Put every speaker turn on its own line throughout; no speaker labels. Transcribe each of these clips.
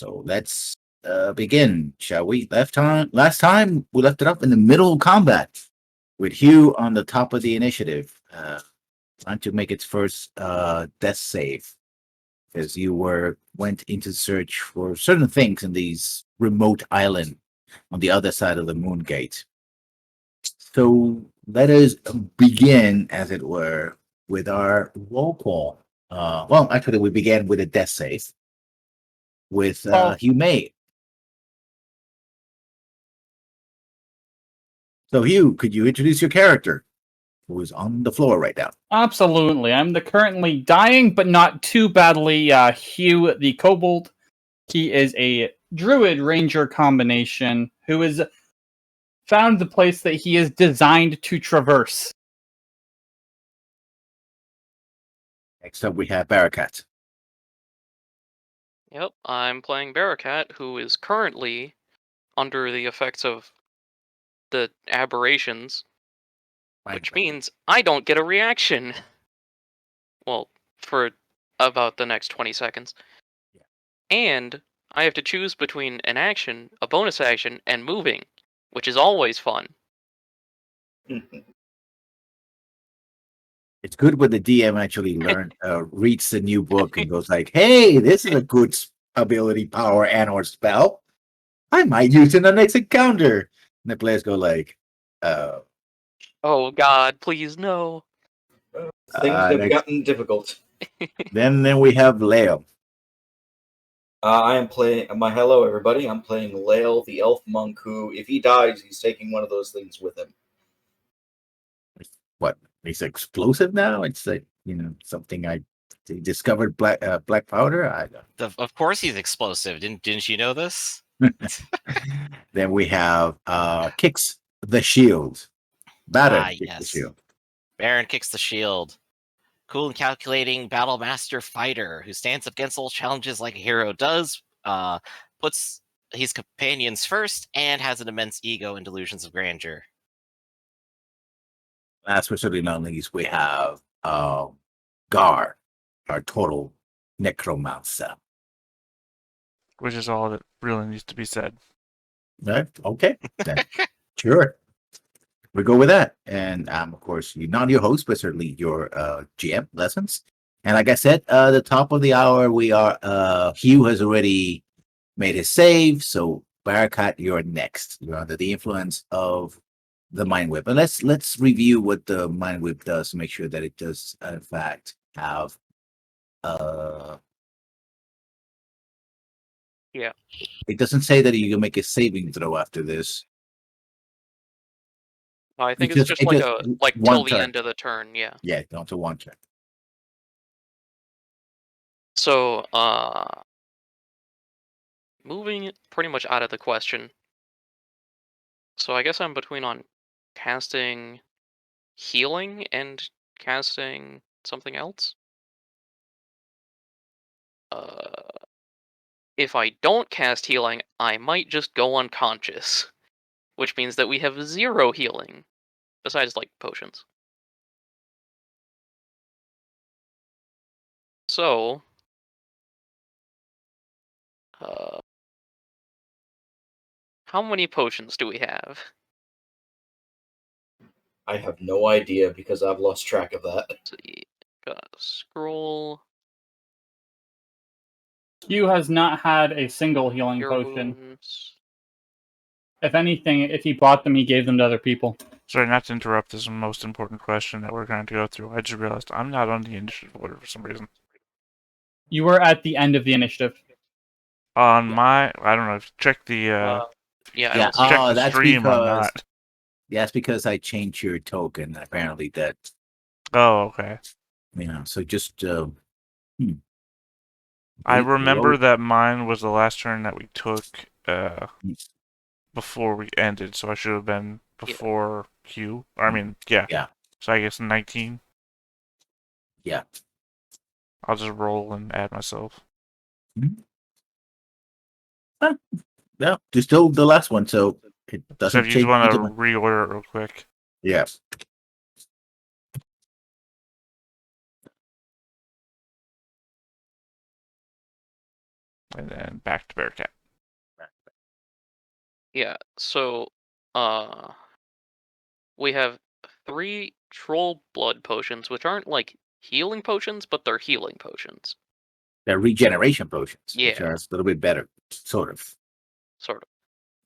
So let's begin, shall we? Last time we left it up in the middle of combat with Hugh on the top of the initiative, trying to make its first death save, as you went into search for certain things in these remote island on the other side of the moon gate. So let us begin, as it were, with our roll call. Well, actually, we began with a death save with Hugh May. So, Hugh, could you introduce your character, who is on the floor right now?
Absolutely. I'm the currently dying, but not too badly, Hugh the Kobold. He is a Druid Ranger combination who has found the place that he is designed to traverse.
Next up, we have Barakat.
Yep, I'm playing Barakat, who is currently under the effects of the aberrations, which means I don't get a reaction. Well, for about the next 20 seconds.
Yeah.
And I have to choose between an action, a bonus action, and moving, which is always fun.
It's good when the DM actually reads the new book and goes like, "Hey, this is a good ability, power, and/or spell. I might use it in the next encounter." And the players go like,
"Oh God, please no."
Things have gotten difficult.
Then we have Leo.
I am playing. Hello, everybody. I'm playing Lael, the elf monk. Who, if he dies, he's taking one of those things with him.
What? He's explosive now? It's like, something I discovered black powder.
Of course he's explosive. Didn't you know this?
Then we have Kicks the Shield. Baron kicks the
yes.
shield.
Baron kicks the shield. Cool and calculating battle master fighter who stands up against all challenges like a hero does, puts his companions first, and has an immense ego and delusions of grandeur.
Last but certainly not least, we have Gar, our total necromancer.
Which is all that really needs to be said.
Right? Okay. Then, sure. We go with that. And I'm, of course, not your host, but certainly your GM lessons. And like I said, the top of the hour, we are Hugh has already made his save. So Barakat, you're next. You're under the influence of the Mind Whip. And let's review what the Mind Whip does to make sure that it does, in fact, have
yeah.
It doesn't say that you can make a saving throw after this.
I think it's just like till the end of the turn, yeah.
Yeah, down to one turn.
So, moving pretty much out of the question. So I guess I'm between on casting healing and casting something else. If I don't cast healing, I might just go unconscious, which means that we have 0 healing, besides like potions. So, how many potions do we have?
I have no idea because I've lost track of that.
Let's see. Got a scroll.
Hugh has not had a single healing potion.
Wounds.
If anything, if he bought them, he gave them to other people.
Sorry, not to interrupt this most important question that we're going to go through. I just realized I'm not on the initiative order for some reason.
You were at the end of the initiative.
On my, I don't know, check the
yeah.
check the
that's
stream.
because,
I'm not.
Yeah, that's because I changed your token. Apparently, that.
Oh, okay.
So just.
I remember that mine was the last turn that we took before we ended, so I should have been before Q. I mean, yeah.
Yeah.
So I guess 19.
Yeah.
I'll just roll and add myself.
Yeah, just still the last one, so it doesn't
So if you just want to reorder it real quick.
Yeah.
And then back to Bearcat.
Yeah, so we have 3 troll blood potions, which aren't like healing potions, but they're healing potions.
They're regeneration potions, which
Yeah.
are a little bit better, sort of.
Sort of.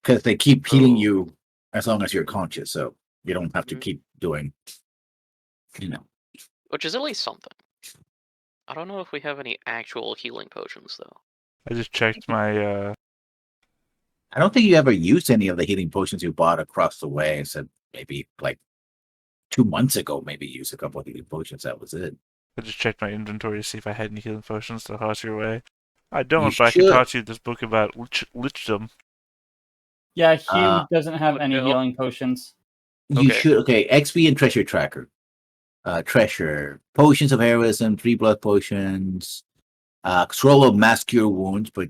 Because they keep healing
So-
you as long as you're conscious, so you don't have to
Mhm.
keep doing, you know.
Which is at least something. I don't know if we have any actual healing potions, though.
I just checked my
I don't think you ever used any of the healing potions you bought across the way. So maybe like 2 months ago, maybe you used a couple of healing potions. That was it.
I just checked my inventory to see if I had any healing potions to toss your way. I don't,
You
but I can
should.
toss you this book about lichdom.
Yeah, Hugh
Uh,
doesn't have any
okay,
healing potions.
You
Okay.
should. Okay, XP and treasure tracker. Treasure potions of heroism, 3 blood potions, scroll of mass cure wounds. But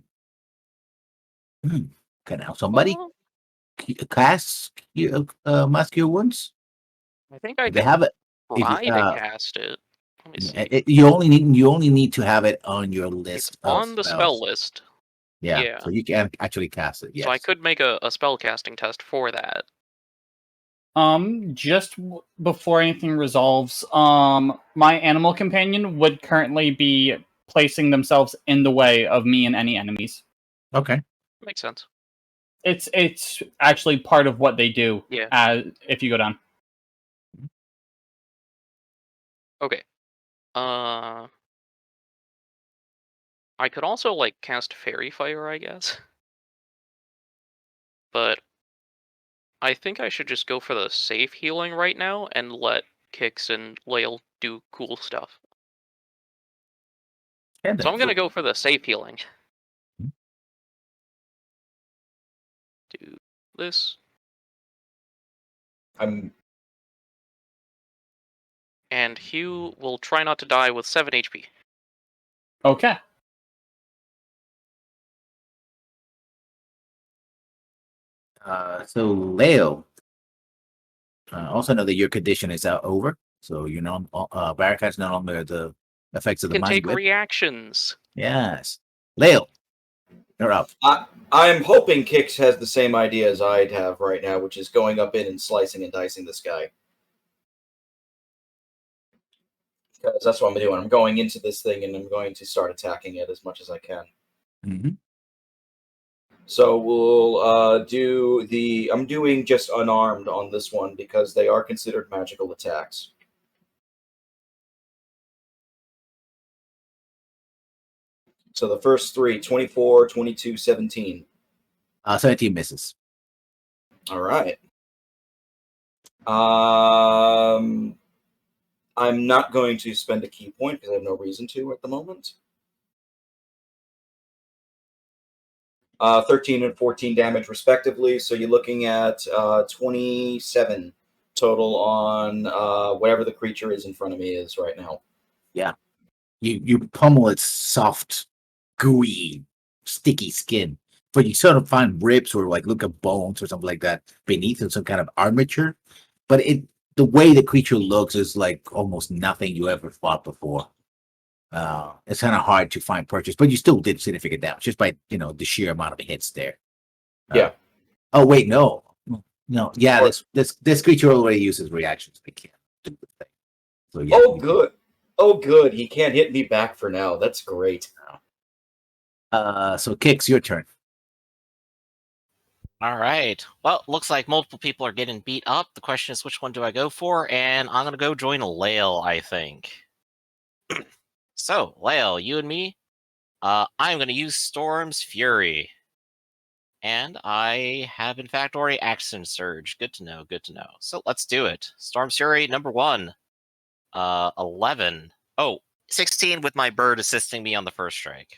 can now somebody
Well,
cast mass cure wounds?
I think I
They
can
have it.
try to cast it. Let me see.
You only need to have it on your list.
It's
of
on the spell
spells.
list.
Yeah,
yeah.
so you can actually cast it. Yes.
So I could make a spell casting test for that.
Just before anything resolves, my animal companion would currently be placing themselves in the way of me and any enemies.
Okay.
Makes sense.
It's actually part of what they do.
Yeah.
If you go down.
Okay. I could also like cast Fairy Fire, I guess. But I think I should just go for the safe healing right now and let Kix and Lael do cool stuff.
Yeah,
So I'm gonna go for the safe healing.
Mhm.
Do this.
I'm
And Hugh will try not to die with 7 HP.
Okay.
So Leo, also know that your condition is over. So you know, Barakat's no longer the effects of the
Can
mind
take
whip.
reactions.
Yes, Leo, you're up.
I'm hoping Kix has the same idea as I'd have right now, which is going up in and slicing and dicing this guy. Because that's what I'm doing. I'm going into this thing and I'm going to start attacking it as much as I can.
Mm-hmm.
So we'll do the... I'm doing just unarmed on this one because they are considered magical attacks. So the first 3, 24, 22, 17.
17 misses.
All right. I'm not going to spend a key point because I have no reason to at the moment. 13 and 14 damage respectively. So you're looking at 27 total on whatever the creature is in front of me is right now.
Yeah, you pummel its soft, gooey, sticky skin, but you sort of find ribs or like look at bones or something like that beneath it, some kind of armature. But the way the creature looks is like almost nothing you ever fought before. It's kind of hard to find purchase, but you still did significant damage just by the sheer amount of hits there.
Yeah.
Oh wait, no. Yeah, this creature already uses reactions. They can't do the thing. So yeah.
Oh good. Oh good. He can't hit me back for now. That's great.
So Kix, your turn.
All right. Well, looks like multiple people are getting beat up. The question is, which one do I go for? And I'm gonna go join Lael, I think. So, Lael, you and me. I'm gonna use Storm's Fury. And I have, in fact, already Action Surge. Good to know, good to know. So let's do it. Storm's Fury, number 1. 11. Oh, 16 with my bird assisting me on the first strike.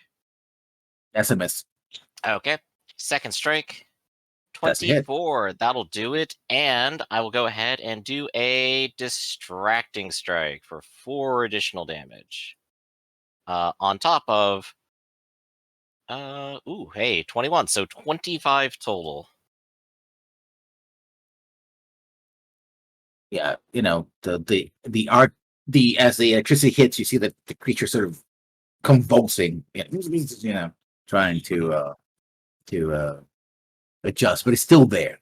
That's a miss.
Okay. Second strike.
That's a hit.
24. That'll do it. And I will go ahead and do a Distracting Strike for 4 additional damage. On top of... hey, 21. So 25 total.
Yeah, the art, as the electricity hits, you see the creature sort of convulsing. trying to adjust, but it's still there.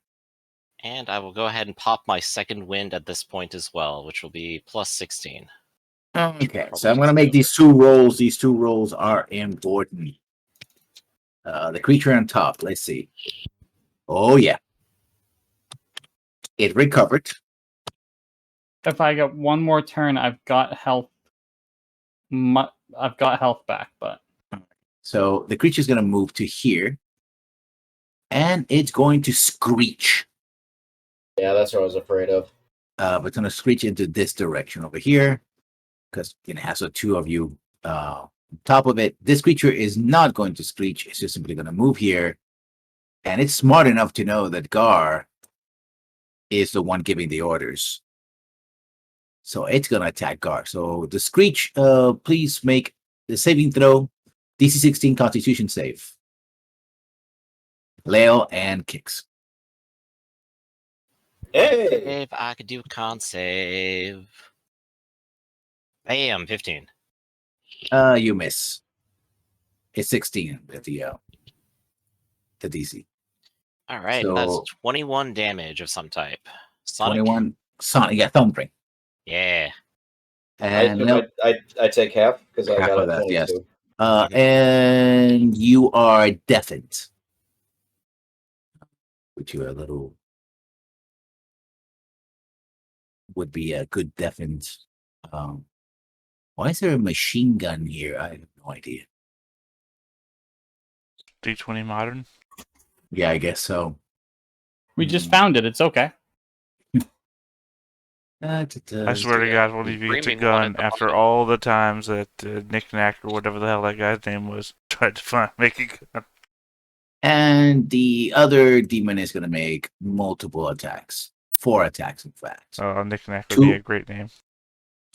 And I will go ahead and pop my second wind at this point as well, which will be plus 16.
Okay, so I'm gonna make these two rolls. These two rolls are important. The creature on top. Let's see. Oh yeah, it recovered.
If I get one more turn, I've got health. I've got health back, but
So the creature's gonna move to here, and it's going to screech.
Yeah, that's what I was afraid of.
But it's gonna screech into this direction over here, because it has the two of you top of it. This creature is not going to screech. It's just simply gonna move here, and it's smart enough to know that Gar is the one giving the orders. So it's gonna attack Gar. So the screech, please make the saving throw, DC 16 Constitution save. Leo and kicks.
Hey!
If I could do a con save. Bam, 15.
You miss. It's 16 at the DC.
All right,
So-
that's 21 damage of some type. Sonic.
21 Sonic, yeah, Thumbring.
Yeah.
And
I take half because I
Half
got
of
a
that,
22.
yes. And you are deafened. Which you a little would be a good deafened. Why is there a machine gun here? I have no idea.
D20 modern.
Yeah, I guess so.
we just found it. It's okay.
I swear to God, we'll leave you get a
Screaming
gun
wanted to
after
bump it.
all the times that Nick Knack or whatever the hell that guy's name was tried to make a gun.
And the other demon is going to make multiple attacks. 4 attacks, in fact.
Oh, Nick Knack would be
Two.
a great name.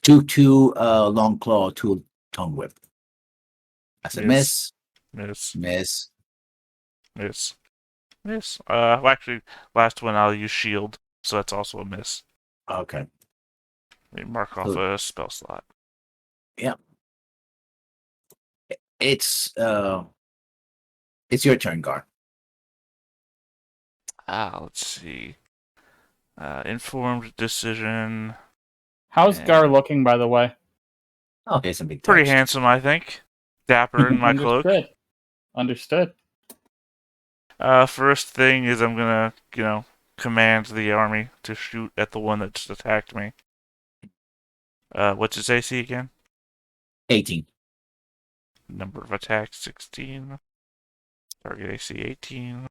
2 long claw, 2 tongue whip. That's a
Miss.
miss.
Miss.
Miss.
Miss. Well, actually, last one I'll use shield, so that's also a miss.
Okay.
Let me mark off
So-
a spell slot.
It's your turn, Gar.
Let's see. Informed decision.
How's
Yeah.
Gar looking, by the way?
Okay, some big
Pretty
text.
handsome, I think. Dapper in my cloak.
Understood.
First thing is I'm gonna, command the army to shoot at the one that just attacked me. What's its AC again?
18.
Number of attacks 16. Target AC 18.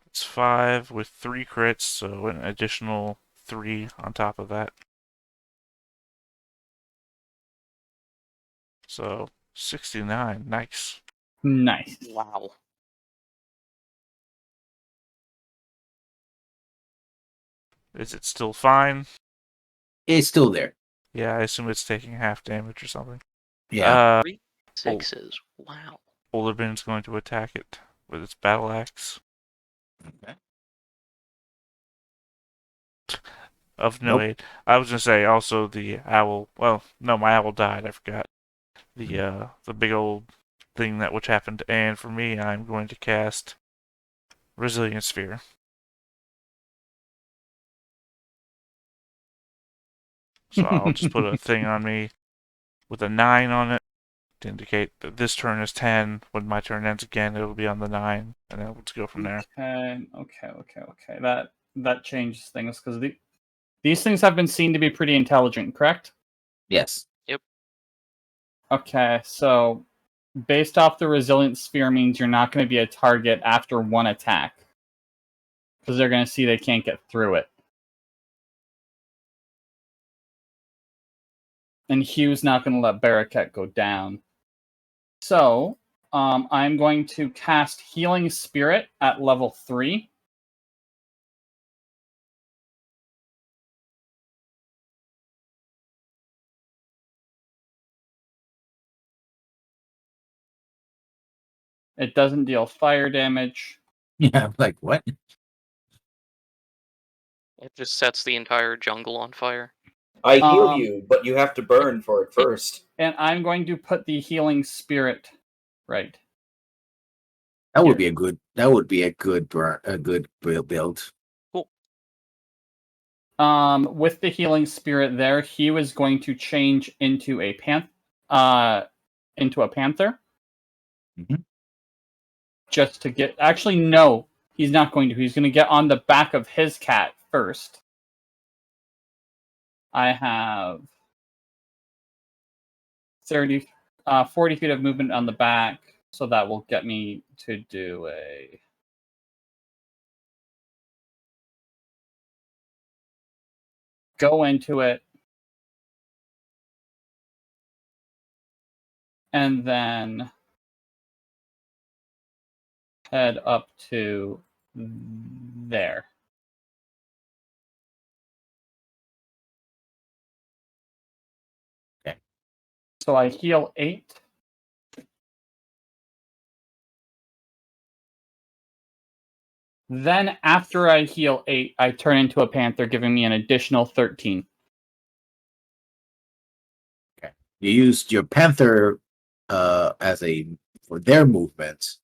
It's 5 with 3 crits, so an additional 3 on top of that. So 69. Nice.
Nice.
Wow.
Is it still fine?
It's still there.
Yeah, I assume it's taking half damage or something.
Yeah.
3 6s. Wow.
Olderbin's going to attack it with its battle axe.
Okay.
Of no
Nope.
aid. I was gonna say also the owl. Well, no, my owl died. I forgot the big old thing that which happened. And for me, I'm going to cast Resilient Sphere. So I'll just put a thing on me with a 9 on it to indicate that this turn is 10. When my turn ends again, it'll be on the 9, and then let's go from there.
Okay. That changes things because these things have been seen to be pretty intelligent, correct?
Yes.
Okay, so based off the resilient sphere means you're not going to be a target after one attack because they're going to see they can't get through it. And Hugh's not going to let Baraket go down. So, I'm going to cast Healing Spirit at level 3. It doesn't deal fire damage.
Yeah, I'm like, what?
It just sets the entire jungle on fire.
I heal
Um,
you, but you have to burn for it first.
And I'm going to put the healing spirit right.
That would
Here.
be a good. That would be a good build.
With the healing spirit there, he was going to change into a panther.
Mhm.
Just to get. Actually, no, he's not going to. He's going to get on the back of his cat first. I have 40 feet of movement on the back, so that will get me to do a. Go into it, and then head up to there.
Okay.
So I heal 8. Then after I heal 8, I turn into a panther, giving me an additional 13.
Okay. You used your panther as a for their movement.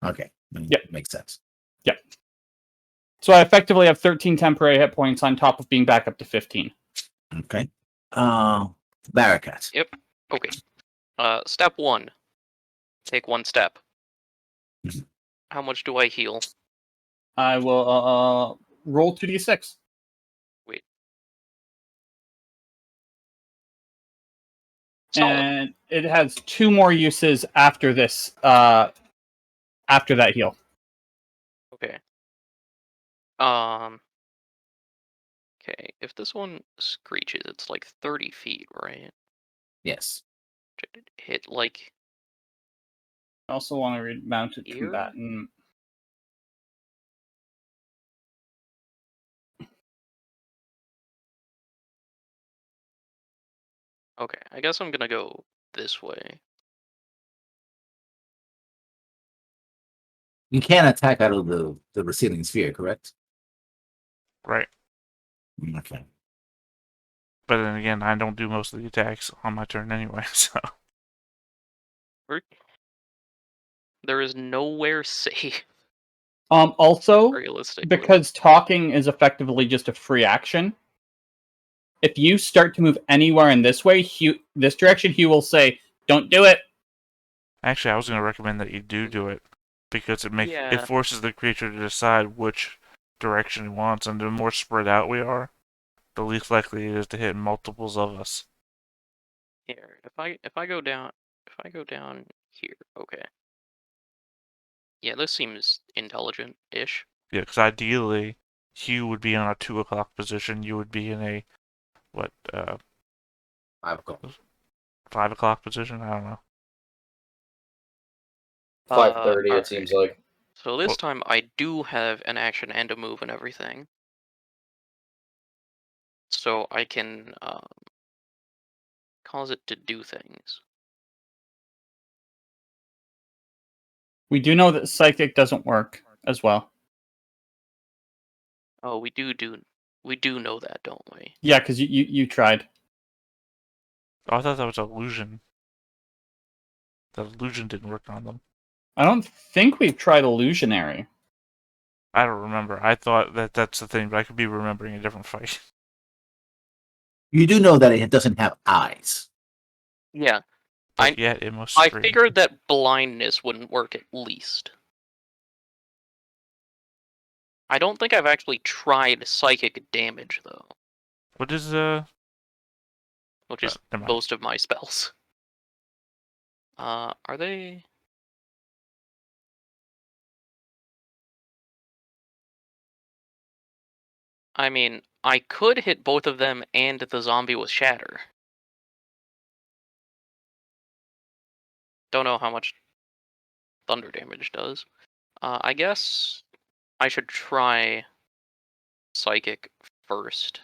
Okay.
Yep.
Makes sense.
Yep. So I effectively have 13 temporary hit points on top of being back up to 15.
Okay. Barakat.
Yep. Okay. Step 1. Take 1 step.
Mhm.
How much do I heal?
I will roll 2d6.
Wait. Solid.
And it has 2 more uses after this. After that heal.
Okay. Okay, if this one screeches, it's like 30 feet, right?
Yes.
Hit like
I also want to read mounted
here?
combatant.
Okay, I guess I'm gonna go this way.
You can't attack out of the receding sphere, correct?
Right.
Okay.
But then again, I don't do most of the attacks on my turn anyway, so.
There is nowhere safe,
Also,
realistically.
because talking is effectively just a free action, if you start to move anywhere in this way, this direction, he will say, "Don't do it."
Actually, I was going to recommend that you do it because it
Yeah.
forces the creature to decide which direction it wants, and the more spread out we are, the least likely it is to hit multiples of us.
Here, if I go down here, okay. Yeah, this seems intelligent-ish.
Yeah, because ideally, Hugh would be in a 2 o'clock position. You would be in a
5 o'clock.
5 o'clock position. I don't know.
5:30,
Alright.
it seems like.
So this
Well-
time I do have an action and a move and everything. So I can cause it to do things.
We do know that psychic doesn't work as well.
Oh, we do know that, don't we?
Yeah, because you tried.
Oh, I thought that was illusion. The illusion didn't work on them.
I don't think we've tried illusionary.
I don't remember. I thought that's the thing, but I could be remembering a different fight.
You do know that it doesn't have eyes.
Yeah.
But yet it must
I
scream.
figured that blindness wouldn't work at least. I don't think I've actually tried psychic damage though,
What is
which is
never mind.
most of my spells. Are they? I mean, I could hit both of them and the zombie with shatter. Don't know how much thunder damage does. I guess I should try psychic first,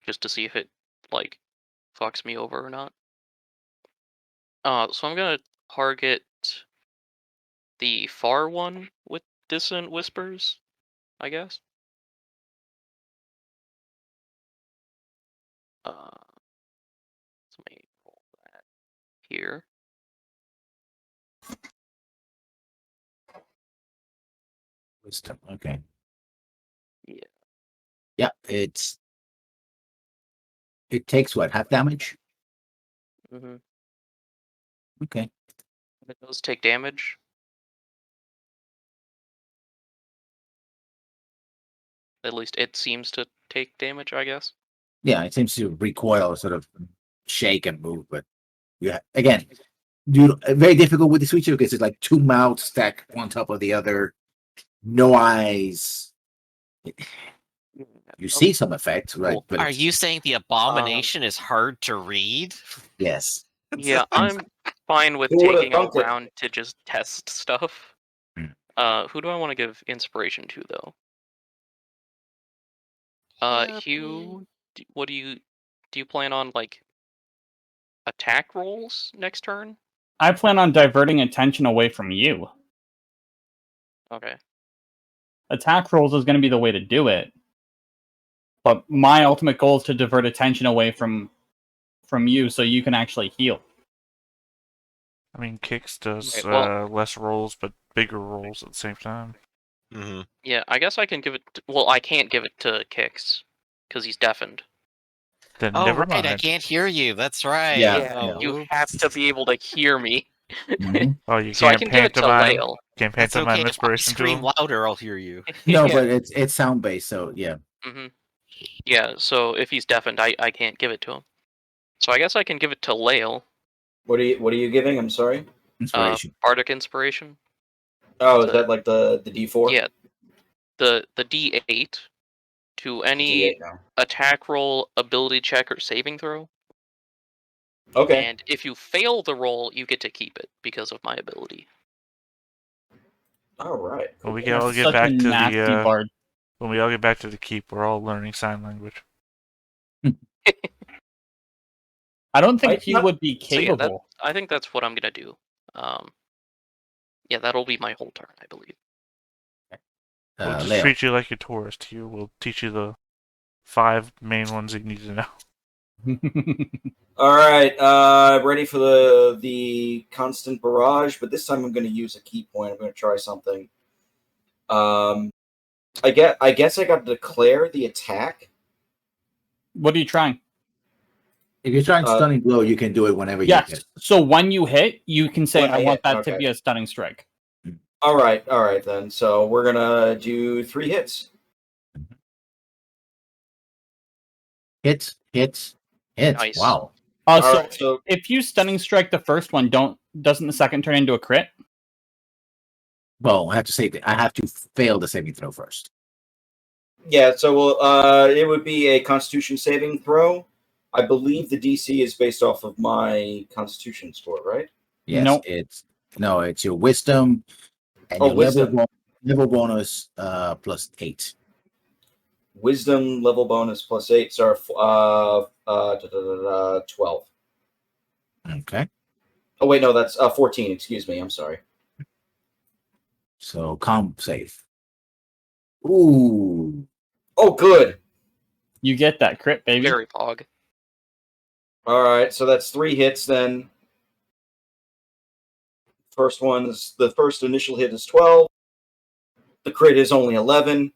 just to see if it like fucks me over or not. So I'm gonna target the far one with dissonant whispers, I guess. Let me roll that here.
Wisdom. Okay.
Yeah.
Yeah, it takes what, half damage?
Mm-hmm.
Okay.
It does take damage. At least it seems to take damage, I guess.
Yeah, it seems to recoil, sort of shake and move, but yeah, again, very difficult with the creature because it's like two mouths stacked on top of the other, no eyes. You see some effects, right?
Cool.
But
Are
it's-
you saying the abomination is hard to read?
Yes.
Yeah, I'm fine with
Who would've
taking a
thunk it?
round to just test stuff.
Hmm.
Who do I want to give inspiration to, though?
Yeah,
Hugh, what do you plan on, like, attack rolls next turn?
I plan on diverting attention away from you.
Okay.
Attack rolls is going to be the way to do it. But my ultimate goal is to divert attention away from you so you can actually heal.
I mean, Kix does
Right, well-
less rolls, but bigger rolls at the same time.
Mm-hmm.
Yeah, I guess I can give it. Well, I can't give it to Kix because he's deafened.
Then
Oh,
never
right,
mind.
I can't hear you. That's right.
Yeah,
Oh,
You
oops.
have to be able to hear me.
Mhm.
Oh, you
So I
can't
can give it to
pantomime.
Lael.
Can't
That's
pantomime
okay. If I
inspiration to
scream
him.
louder, I'll hear you.
No,
Yeah.
but it's sound based, so yeah.
Mm-hmm. Yeah, so if he's deafened, I can't give it to him. So I guess I can give it to Lael.
What are you giving? I'm sorry.
Inspiration.
Bardic Inspiration.
Oh, is
So-
that like the D4?
Yeah. The D8 to any
D8 now.
attack roll, ability check, or saving throw.
Okay.
And if you fail the roll, you get to keep it because of my ability.
All right.
When we
That's
all get
such
back
a
to
nasty
the
bard.
when we all get back to the keep, we're all learning sign language.
I don't think
Might
he
not-
would be
So yeah,
capable.
I think that's what I'm gonna do. Yeah, that'll be my whole turn, I believe.
We'll just
Leo.
treat you like a tourist here. We'll teach you the 5 main ones you need to know.
All right. Ready for the constant barrage, but this time I'm going to use a key point. I'm going to try something. I guess I got to declare the attack.
What are you trying?
If you're trying stunning blow, you can do it whenever you
Yes.
get.
So when you hit, you can say,
When I
I want
hit,
that to
okay.
be a stunning strike.
All right then. So we're gonna do 3 hits.
Hits.
Nice.
Wow.
All
So
right. So
if you stunning strike the first one, doesn't the second turn into a crit?
Well, I have to say that I have to fail the saving throw first.
yeah. So it would be a Constitution saving throw. I believe the DC is based off of my Constitution score, right?
Yes,
Nope.
it's your wisdom and
Oh,
your
wisdom.
level bonus plus 8.
Wisdom level bonus plus 8. So 12.
Okay.
Oh wait, no, that's 14. Excuse me. I'm sorry.
So comp save. Ooh.
Oh, good.
You get that crit, baby.
Very pog.
All right, so that's 3 hits then. The first initial hit is 12. The crit is only 11.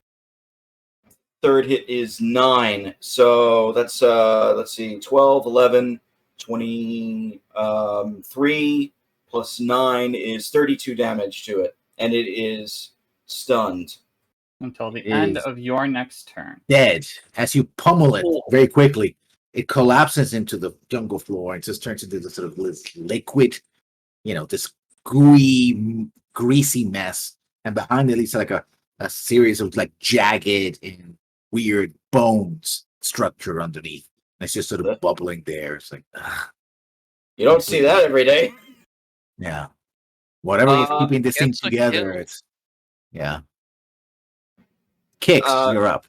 Third hit is 9. So that's let's see, 12, 11, 23 plus 9 is 32 damage to it, and it is stunned.
Until the
It
end
is.
of your next turn.
Dead. As you pummel it
Oh.
very quickly, it collapses into the jungle floor and just turns into this sort of liquid, this gooey, greasy mess. And behind it is like a series of like jagged and weird bones structure underneath. And it's just sort of bubbling there. It's like,
You don't see that every day.
yeah. Whatever is keeping this thing
gets a
together,
kill.
it's, yeah. Kicks, you're up.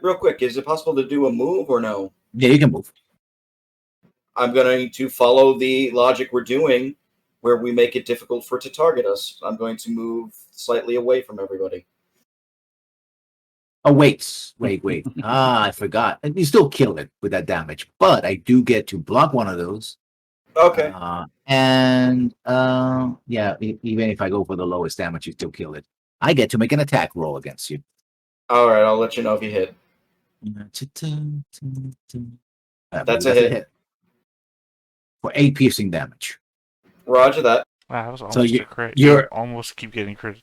Real quick, is it possible to do a move or no?
Yeah, you can move.
I'm going to follow the logic we're doing, where we make it difficult for it to target us. I'm going to move slightly away from everybody.
Oh, wait. I forgot. And you still kill it with that damage, but I do get to block one of those.
Okay.
Even if I go for the lowest damage, you still kill it. I get to make an attack roll against you.
All right. I'll let you know if you hit. That's a hit.
For 8 piercing damage.
Roger that.
Wow, that was almost
So
a crit.
you're
You almost keep getting crit.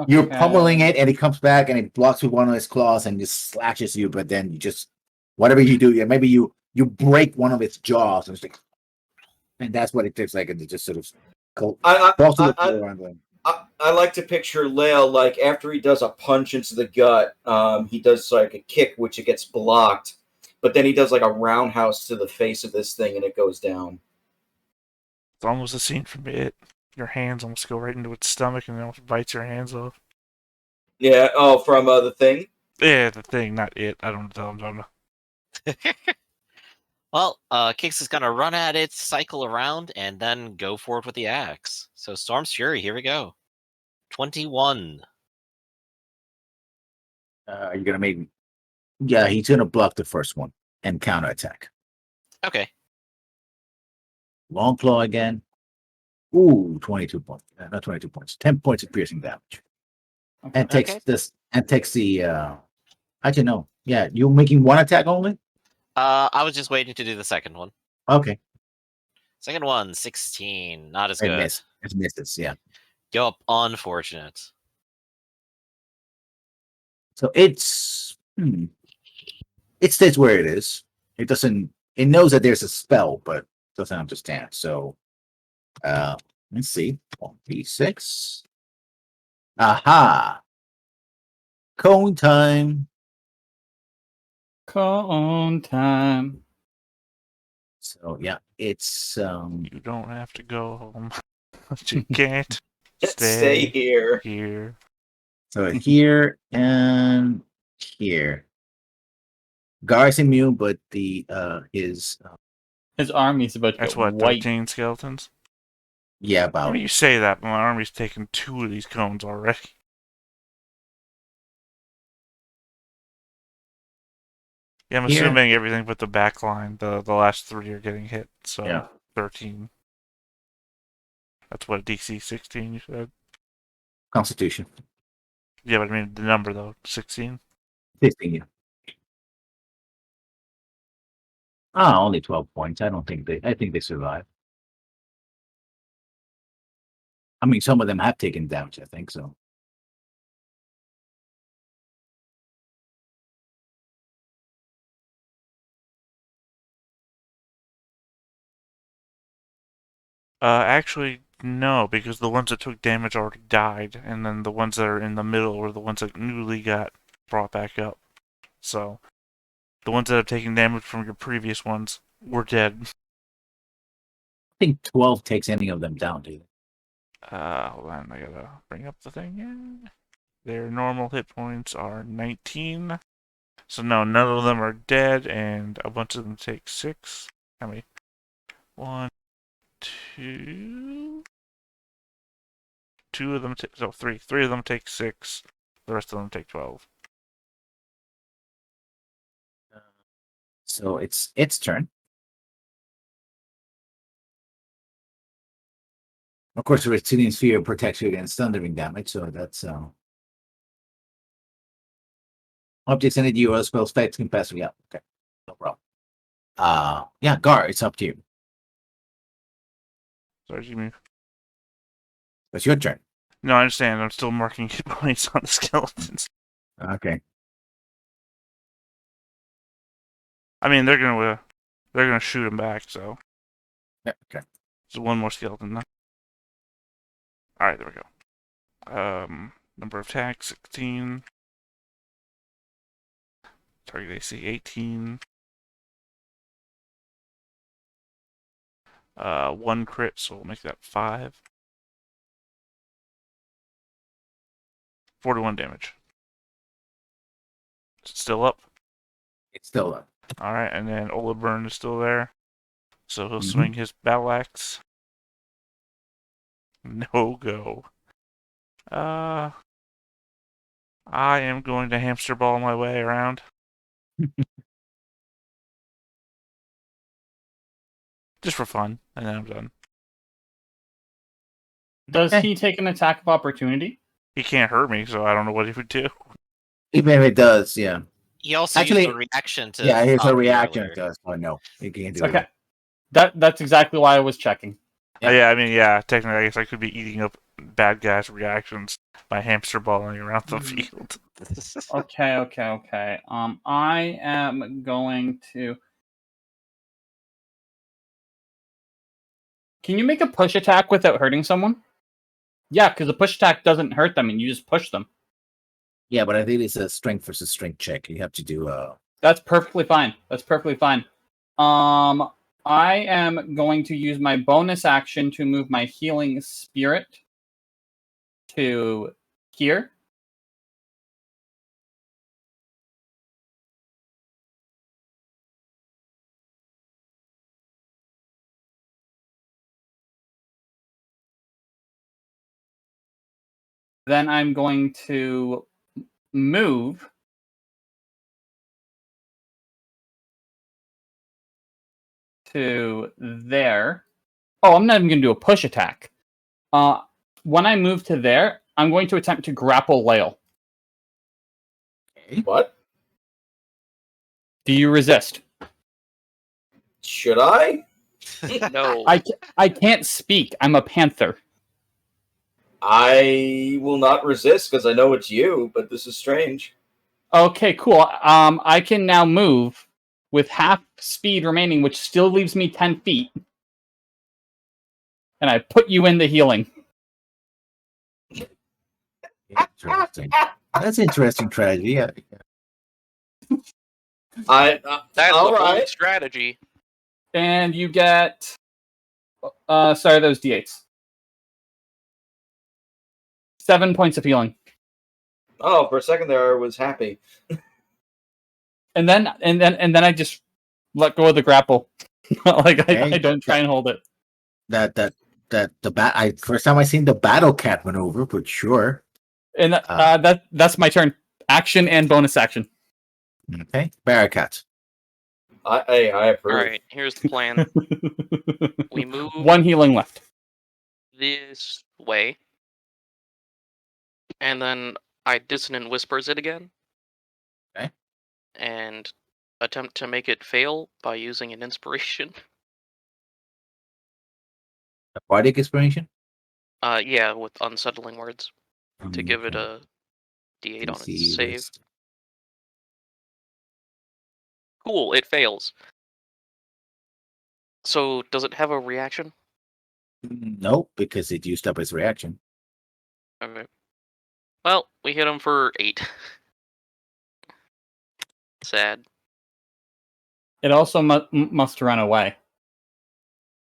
you're pummeling it, and it comes back and it blocks with one of its claws and just slashes you. But then you just whatever you do, yeah, maybe you break one of its jaws, and it's like, and that's what it takes. Like it just sort of falls to the floor.
I like to picture Lael like after he does a punch into the gut, he does like a kick which it gets blocked, but then he does like a roundhouse to the face of this thing and it goes down.
It's almost a scene from It. Your hands almost go right into its stomach and it almost bites your hands off.
Yeah. Oh, from the thing.
Yeah, the thing, not It. I don't know.
Well, Kix is gonna run at it, cycle around, and then go forward with the axe. So Storm's Fury, here we go. 21.
Are you gonna make? Yeah, he's gonna block the first one and counterattack.
Okay.
Long claw again. Ooh, 22 points. Not 22 points. 10 points of piercing damage. And takes
Okay.
this and takes the actually no. Yeah, you're making one attack only?
I was just waiting to do the second one.
Okay.
Second one, 16. Not as
It
good.
missed. It misses, yeah.
Yup, unfortunate.
So it stays where it is. It doesn't it knows that there's a spell, but doesn't understand. So let's see. 1d6. Aha. Cone time.
Cone time.
So yeah, it's
You don't have to go home. But you can't
Stay here.
here.
so here and here. Gar's immune, but the his
His army's about to
That's
get
what,
white.
13 skeletons?
yeah,
I
about
mean, you say that, but my army's taken 2 of these cones already. Yeah, I'm
Here.
assuming everything but the back line, the last 3 are getting hit, so
Yeah.
13. That's what, DC 16 you said?
Constitution.
Yeah, but I mean the number though, 16?
15, yeah. Only 12 points. I think they survive. I mean, some of them have taken damage, I think so.
Actually, no, because the ones that took damage already died, and then the ones that are in the middle were the ones that newly got brought back up. So, the ones that have taken damage from your previous ones were dead.
I think 12 takes any of them down, dude.
Hold on, I gotta bring up the thing here. Their normal hit points are 19. So no, none of them are dead, and a bunch of them take 6. How many? 1, 2... 2 of them take... So 3. 3 of them take 6. The rest of them take 12.
So it's its turn. Of course, the Reptilian Sphere protects you against thundering damage, so that's objects in it you or spell specs can pass. Yeah, okay. No problem. Yeah, Gar, it's up to you.
Sorry, you mean?
It's your turn.
No, I understand. I'm still marking hit points on the skeletons.
Okay.
I mean, they're gonna shoot him back, so.
Yeah, okay.
So one more skeleton now. Alright, there we go. Number of attacks, 16. Target AC, 18. 1 crit, so we'll make that 5. 41 damage. Is it still up?
It's still up.
Alright, and then Olaburn is still there. So he'll swing his battle axe. No go. I am going to hamster ball my way around. Just for fun, and then I'm done.
Does
Okay.
he take an attack of opportunity?
He can't hurt me, so I don't know what he would do.
Even if it does, yeah.
He also
Actually,
used a reaction to.
Yeah, here's
stop
a
me
reaction
earlier.
to us. Oh, no. You can't do
Okay.
it.
That's exactly why I was checking.
Yeah.
Yeah, I mean, yeah, technically, I guess I could be eating up bad guys' reactions by hamster balling around the field.
Okay. I am going to. Can you make a push attack without hurting someone? Yeah, because a push attack doesn't hurt them, and you just push them.
Yeah, but I think it's a strength versus strength check. You have to do
That's perfectly fine. I am going to use my bonus action to move my healing spirit to here. Then I'm going to move to there. Oh, I'm not even going to do a push attack. When I move to there, I'm going to attempt to grapple Lael.
What?
Do you resist?
Should I?
No.
I can't speak. I'm a panther.
I will not resist because I know it's you, but this is strange.
Okay, cool. I can now move with half speed remaining, which still leaves me 10 feet. And I put you in the healing.
interesting. That's interesting strategy. Yeah.
That's
all
a bold
right.
strategy.
And you get... sorry, those d8s. 7 points of healing.
Oh, for a second there, I was happy.
And then I just let go of the grapple. I don't try and hold it.
First time I seen the battle cat maneuver, but sure.
And that's my turn. Action and bonus action.
Okay, Barracat.
I approve.
Alright, here's the plan. We move
One healing left.
this way. And then I dissonant whispers it again.
Okay.
And attempt to make it fail by using an inspiration.
Aquatic inspiration.
Yeah, with unsettling words. To give it a D8 on its save. Cool, it fails. So, does it have a reaction?
Nope, because it used up its reaction.
Okay. Well, we hit him for 8. Sad.
It also must run away.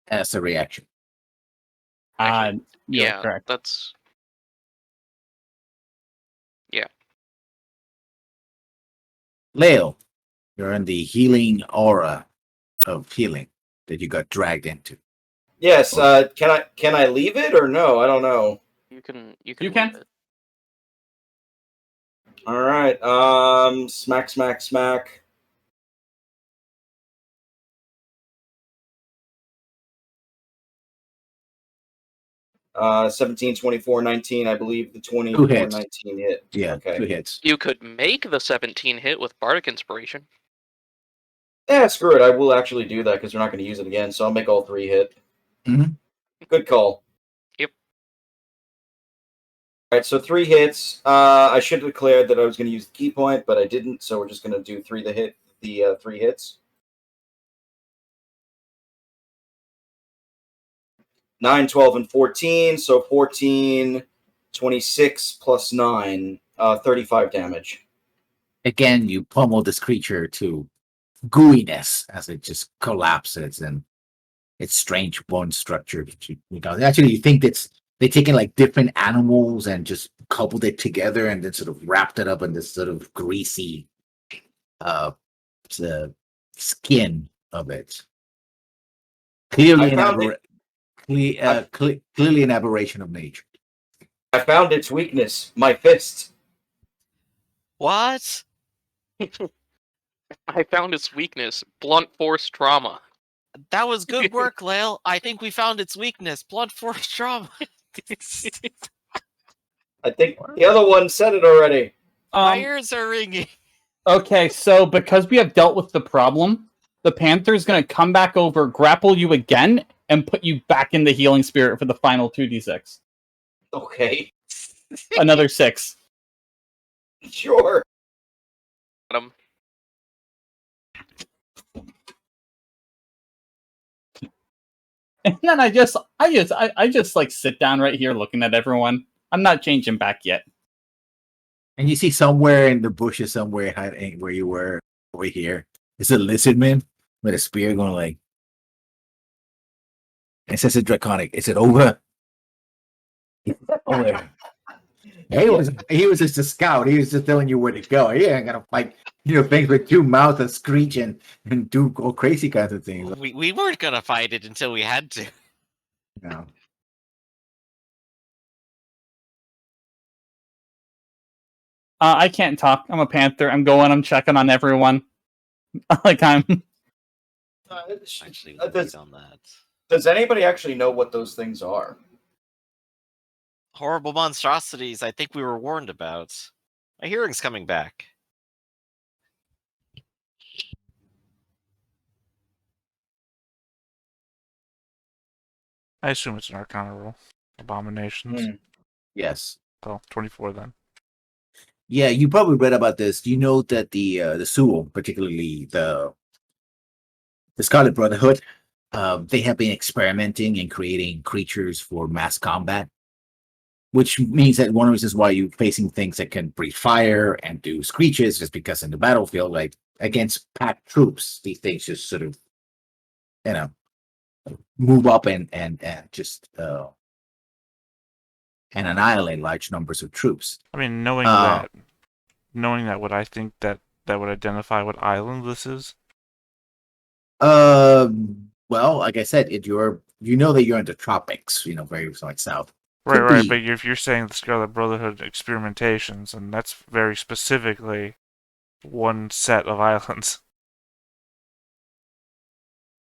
That's a reaction.
Actually,
You're
yeah,
correct.
that's... Yeah.
Leo, you're in the healing aura of healing that you got dragged into.
Yes. Can I leave it or no? I don't know.
You can
You
leave
can.
it.
All right. Smack. 17, 24, 19. I believe the 24, 19 hit.
Yeah,
Okay.
2 hits.
You could make the 17 hit with Bardic Inspiration.
Yeah, screw it. I will actually do that because we're not going to use it again. So I'll make all 3 hit.
Mhm.
Good call.
Yep.
All right, so 3 hits. I should have declared that I was going to use the key point, but I didn't. So we're just going to do 3 hits. 9, 12, and 14. So 14, 26 plus 9, 35 damage.
Again, you pummel this creature to gooiness as it just collapses and its strange bone structure. Actually, you think they're taking like different animals and just coupled it together and then sort of wrapped it up in this sort of greasy skin of it. Clearly
clearly an aberration of nature. I found its weakness, my fist.
What?
I found its weakness: blunt force trauma.
That was good work, Lael. I think we found its weakness. Blunt force trauma.
I think the other one said it already.
My ears are ringing.
Okay, so because we have dealt with the problem, the Panther's going to come back over, grapple you again, and put you back in the healing spirit for the final 2d6.
Okay,
Another 6.
sure.
Um,
And then I just like sit down right here looking at everyone. I'm not changing back yet.
And you see somewhere in the bushes, somewhere where you were over here, it's a lizard man with a spear going like. It says it's draconic. Is it over? Over. He was just a scout. He was just telling you where to go. He ain't gonna fight, things with two mouths and screeching and do all crazy kinds of things.
We weren't gonna fight it until we had to.
No.
I can't talk. I'm a Panther. I'm going. I'm checking on everyone. Like I'm.
Actually,
does,
on that.
does anybody actually know what those things are?
Horrible monstrosities I think we were warned about. My hearing's coming back.
I assume it's an Arcana roll. Abominations.
Yes.
Oh, 24 then.
Yeah, you probably read about this. You know that the Sewell, particularly the Scarlet Brotherhood, they have been experimenting and creating creatures for mass combat, which means that one of the reasons why you're facing things that can breathe fire and do screeches is because in the battlefield, like against packed troops, these things just sort of, move up and just and annihilate large numbers of troops.
I mean, knowing that, would I think that would identify what island this is?
Well, like I said, you know that you're in the tropics, very like south.
Right. But if you're saying the Scarlet Brotherhood experimentations, and that's very specifically one set of islands.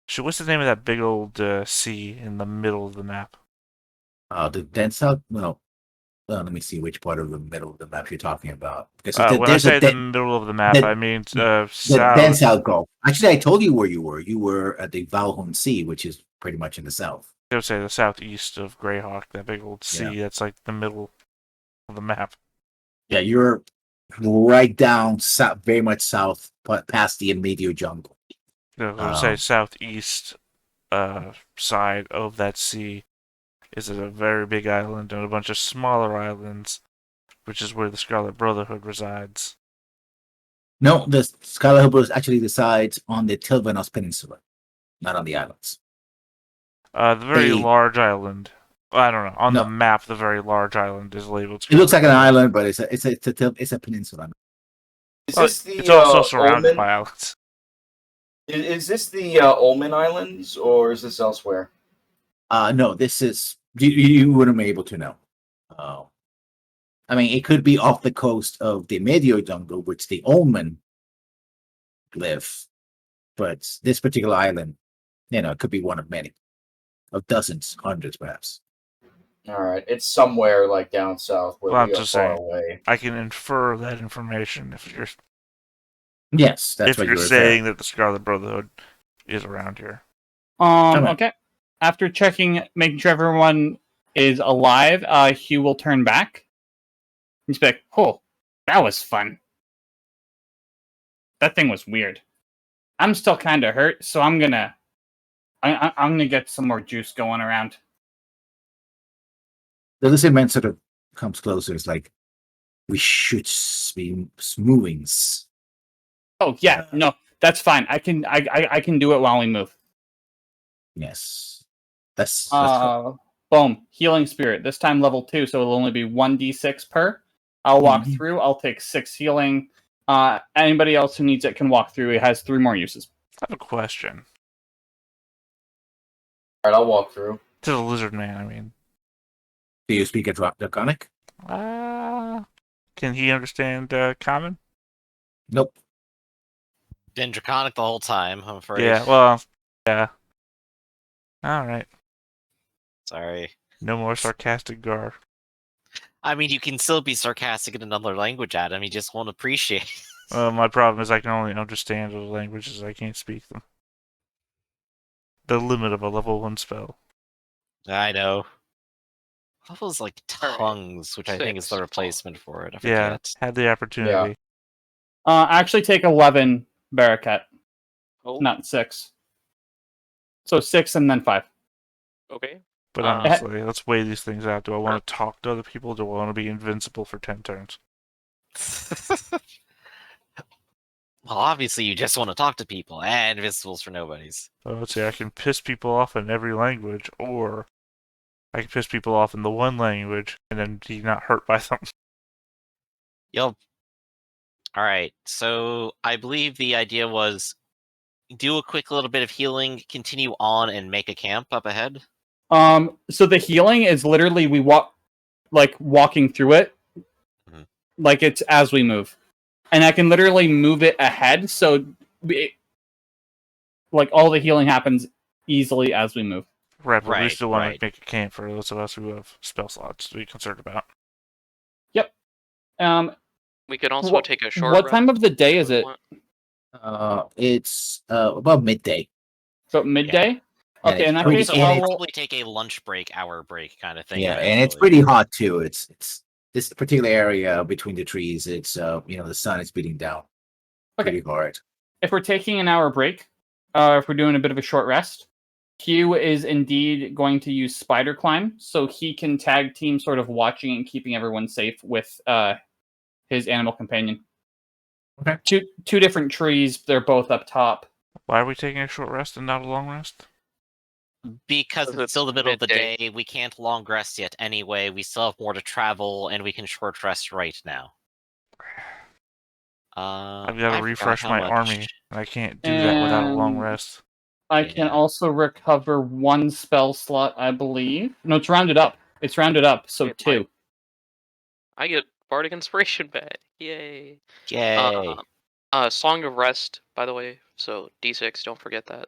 So what's the name of that big old sea in the middle of the map?
The dense out. Well, let me see which part of the middle of the map you're talking about. Because
When I say the middle of the map, I mean south.
The dense out Gulf. Actually, I told you where you were. You were at the Valhorn Sea, which is pretty much in the south.
I would say the southeast of Greyhawk, that big old sea that's like the middle of the map.
Yeah, you're right down south, very much south, but past the immediate jungle.
I would say southeast side of that sea is a very big island and a bunch of smaller islands, which is where the Scarlet Brotherhood resides.
No, the Scarlet Brotherhood actually resides on the Tilvanos Peninsula, not on the islands.
The very large island. I don't know. On the map, the very large island is labeled.
It looks like an island, but it's a peninsula.
It's also surrounded by islands.
Is this the Ullman Islands, or is this elsewhere?
No, this is you wouldn't be able to know. I mean, it could be off the coast of the Medio jungle, which the Ullman live, but this particular island, it could be one of many, of dozens, hundreds, perhaps.
All right, it's somewhere like down south where
Well, I'm
we are
just
far
saying,
away.
I can infer that information if you're.
Yes, that's what
you're saying that the Scarlet Brotherhood is around here.
Okay. After checking, making sure everyone is alive, Hugh will turn back. He's like, "Oh, that was fun. That thing was weird. I'm still kind of hurt, so I'm gonna get some more juice going around."
The lizard man sort of comes closer. It's like, we should be moving.
Oh yeah, no, that's fine. I can do it while we move.
Yes, that's
boom, healing spirit. This time level 2, so it'll only be 1d6 per. I'll walk through. I'll take 6 healing. Anybody else who needs it can walk through. It has 3 more uses.
I have a question.
All right, I'll walk through.
To the lizard man, I mean.
Do you speak a Draconic?
Can he understand Common?
Nope.
Been draconic the whole time, I'm afraid.
Yeah, well, yeah. Alright.
Sorry.
No more sarcastic Gar.
I mean, you can still be sarcastic in another language, Adam. You just won't appreciate it.
My problem is I can only understand those languages. I can't speak them. The limit of a level 1 spell.
I know. What was like
All right.
tongues, which I think is the
6.
replacement for it. I
Yeah,
forget.
had the opportunity.
Actually take 11 Barakat,
Oh,
not 6. So 6 and then 5.
okay.
But
Uh,
honestly, let's weigh these things out. Do I want to talk to other people? Do I want to be invincible for 10 turns?
Well, obviously, you just want to talk to people, and Invisibles for nobodies.
Let's see, I can piss people off in every language, or I can piss people off in the one language and then be not hurt by them.
Yup. Alright, so I believe the idea was do a quick little bit of healing, continue on, and make a camp up ahead.
So the healing is literally we walking through it, like it's as we move, and I can literally move it ahead. So, all the healing happens easily as we move.
Right, but we
Right,
still want
right.
to make a camp for those of us who have spell slots to be concerned about.
Yep.
We could also
What-
take a short
What
rest
time of the day
if
is
we
it?
want.
It's about midday.
So midday.
And
Okay,
it's
in that
pretty-
case,
and
So
I
we'll
will.
probably take a lunch break, hour break kind of thing.
Yeah, and it's
eventually.
pretty hot too. It's this particular area between the trees. It's the sun is beating down
Okay.
pretty hard.
If we're taking an hour break, if we're doing a bit of a short rest, Hugh is indeed going to use spider climb, so he can tag team sort of watching and keeping everyone safe with his animal companion.
Okay.
Two different trees. They're both up top.
Why are we taking a short rest and not a long rest?
Because
Because
it's still the
it's
middle of the
midday.
day, we can't long rest yet anyway. We still have more to travel, and we can short rest right now.
I've got
I
to
forgot
refresh
how
my
much.
army, and I can't do that without a long
And-
rest.
I can
Yeah.
also recover 1 spell slot, I believe. No, it's rounded up. It's rounded up, so
Okay,
2.
I get Bardic Inspiration back. Yay.
Yay!
Song of Rest, by the way. So D6, don't forget that.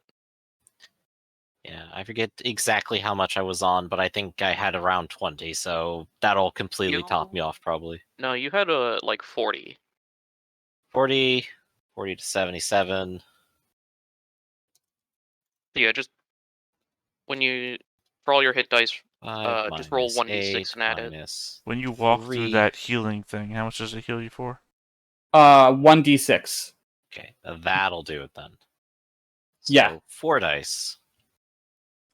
Yeah, I forget exactly how much I was on, but I think I had around 20, so that'll completely top me off probably.
No, you had like 40.
40 to 77.
Yeah, just when you for all your hit dice,
5
just roll
minus
1d6
8
and add it.
minus
When you walk
3.
through that healing thing, how much does it heal you for?
1d6.
Okay, that'll do it then.
Yeah.
So 4 dice.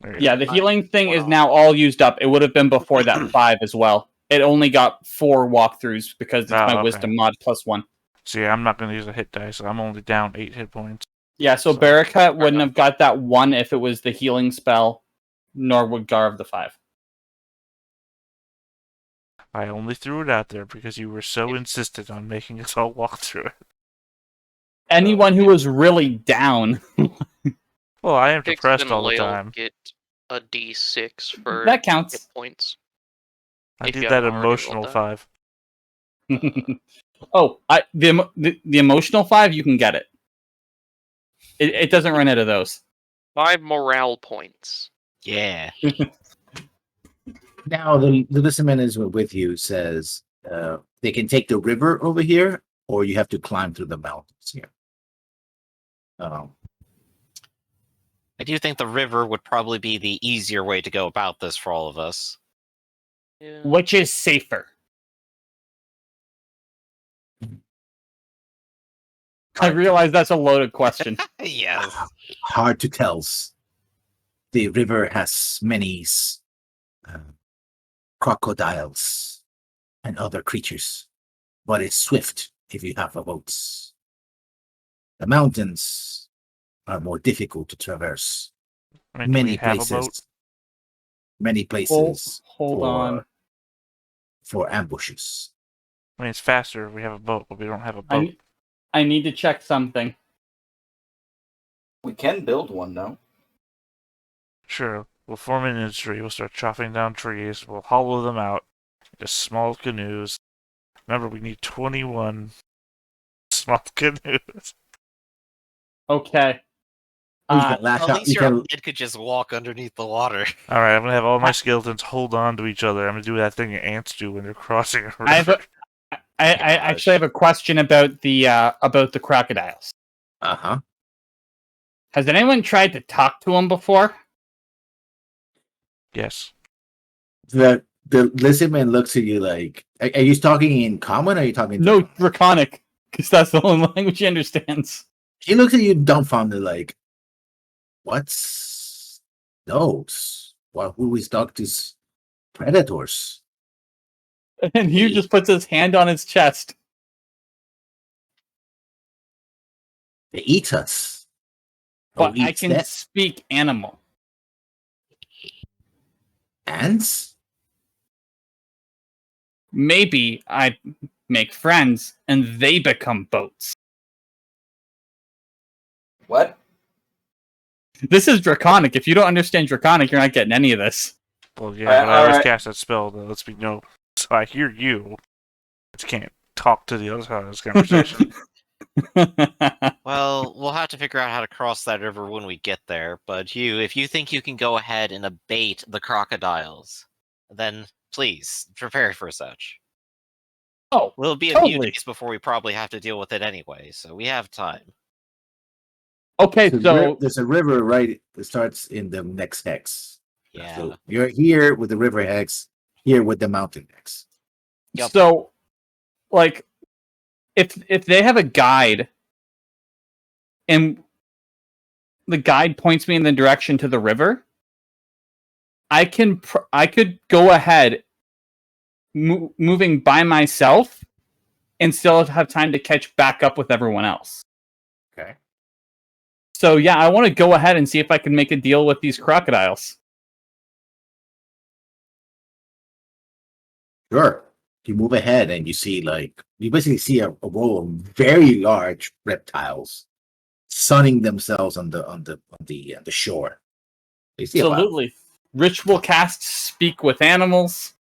There you
Yeah,
go.
the healing thing
one
is
off.
now all used up. It would have been before that 5 as well. It only got 4 walkthroughs because it's my
okay.
wisdom mod plus 1.
See, I'm not going to use a hit dice, so I'm only down 8 hit points.
Yeah, so
So-
Barakat wouldn't have got that 1 if it was the healing spell, nor would Garv the 5.
I only threw it out there because you were so insistent on making us all walk through it.
Anyone who was really down,
Well, I am
Hicks
depressed
and
all the
Lael
time.
get a d6 for
that
hit
counts.
I
if
did
you
that
haven't already
emotional
rolled
5.
Oh, the emotional 5, you can get it. It doesn't run out of those.
5 morale points.
Yeah.
Now the listener is with you says they can take the river over here, or you have to climb through the mountains here.
I do think the river would probably be the easier way to go about this for all of us.
Yeah.
Which is safer? I realize that's a loaded question.
Yes.
Hard to tell. The river has many crocodiles and other creatures, but it's swift if you have a boat. The mountains are more difficult to traverse.
I mean, do we
Many
have a
places.
boat?
Many places
Hold on.
for ambushes.
I mean, it's faster if we have a boat, but we don't have a boat.
I need to check something.
We can build one, though.
Sure, we'll form an industry, we'll start chopping down trees, we'll hollow them out into small canoes. Remember, we need 21 small canoes.
Okay.
You can lash
At
out.
least
You
your
can,
head could just walk underneath the water.
All right, I'm gonna have all my skeletons hold on to each other. I'm gonna do that thing that ants do when they're crossing a
I have
river.
I actually have a question about the crocodiles.
uh-huh.
Has anyone tried to talk to them before?
Yes.
The lizardman looks at you like, are you talking in common or are you talking?
No, Draconic, because that's the only language he understands.
He looks at you dumbfounded like, what's those? Well, who is these predators?
And Hugh just puts his hand on his chest.
They eat us.
But
Who
I
eats
can
that?
speak animal.
Ants?
Maybe I make friends and they become boats.
What?
This is Draconic. If you don't understand Draconic, you're not getting any of this.
Well, yeah, but I always
alright.
cast that spell that lets me know. So I hear you. I just can't talk to the other side of this conversation.
Well, we'll have to figure out how to cross that river when we get there. But Hugh, if you think you can go ahead and abate the crocodiles, then please prepare for such.
Oh,
Will be a few
totally.
days before we probably have to deal with it anyway, so we have time.
Okay, so
there's a river right that starts in the next hex.
Yeah.
So you're here with the river hex, here with the mountain hex.
Yep.
So, like, if they have a guide, and the guide points me in the direction to the river, I could go ahead, moving by myself, and still have time to catch back up with everyone else.
Okay.
So yeah, I want to go ahead and see if I can make a deal with these crocodiles.
Sure. You move ahead and you see you basically see a row of very large reptiles sunning themselves on the shore. You see about
Absolutely. Ritual cast speak with animals.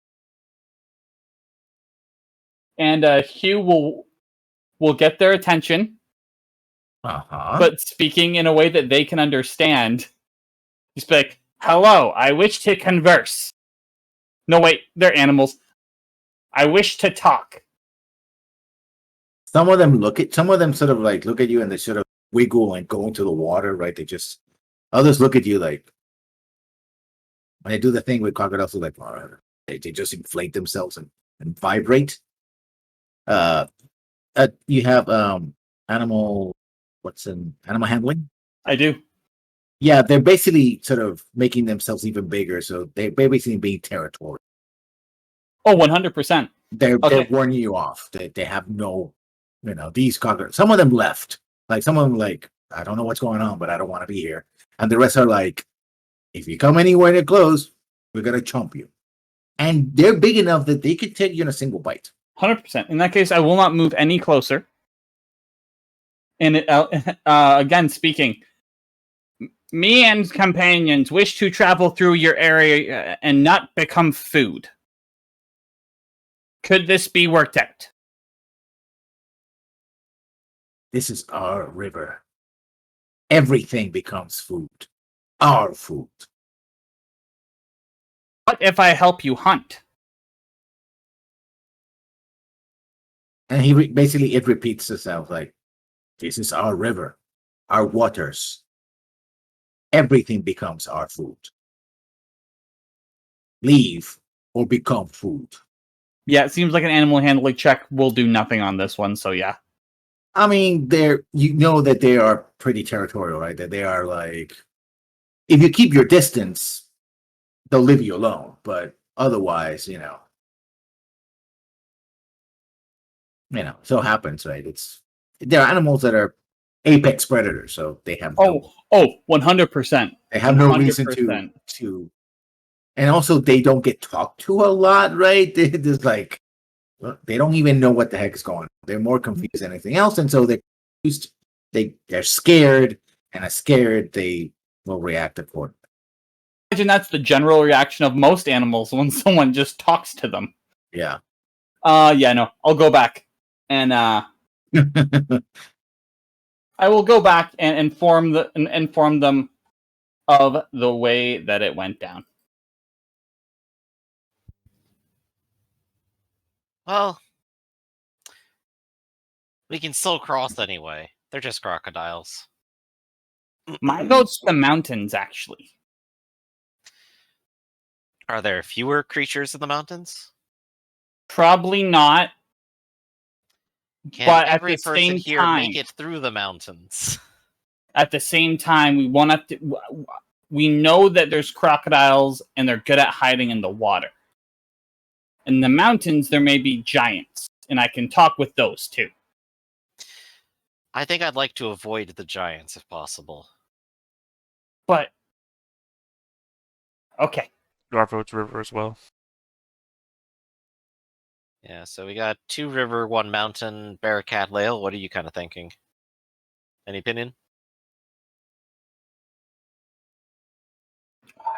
And Hugh will get their attention, but speaking in a way that they can understand. He's like, "Hello, I wish to converse." No, wait, they're animals. I wish to talk.
some of them sort of like look at you and they sort of wiggle and go into the water, right? Others look at you like when they do the thing with crocodiles, like they just inflate themselves and vibrate. You have animal handling?
I do.
Yeah, they're basically sort of making themselves even bigger, so they're basically being territorial.
Oh, 100%.
They're warning you off. They have no, these crocodiles. Some of them left. Like some of them, I don't know what's going on, but I don't want to be here. And the rest are like, if you come anywhere near close, we're gonna chomp you. And they're big enough that they could take you in a single bite.
100%. In that case, I will not move any closer. And again, speaking, me and companions wish to travel through your area and not become food. Could this be worked out?
This is our river. Everything becomes food. Our food.
What if I help you hunt?
And basically it repeats itself like, this is our river, our waters. Everything becomes our food. Leave or become food.
Yeah, it seems like an animal handling check will do nothing on this one, so yeah.
I mean, that they are pretty territorial, right? That they are like, if you keep your distance, they'll leave you alone. But otherwise, so happens, right? There are animals that are apex predators, so they have
100%.
They have no reason
100%.
to, and also they don't get talked to a lot, right? They don't even know what the heck is going on. They're more confused than anything else, and so they're scared, and as scared, they will react accordingly.
I imagine that's the general reaction of most animals when someone just talks to them.
Yeah.
Yeah, no, I'll go back and I will go back and inform them of the way that it went down.
Well, we can still cross anyway. They're just crocodiles.
My vote's the mountains, actually.
Are there fewer creatures in the mountains?
Probably not.
Can
But at
every
the
person
same
here
time,
make it through the mountains?
at the same time, we won't have to. We know that there's crocodiles, and they're good at hiding in the water. In the mountains, there may be giants, and I can talk with those too.
I think I'd like to avoid the giants if possible.
But okay,
Our vote's river as well.
Yeah, so we got 2 river, 1 mountain, Bearcat Lail. What are you kind of thinking? Any opinion?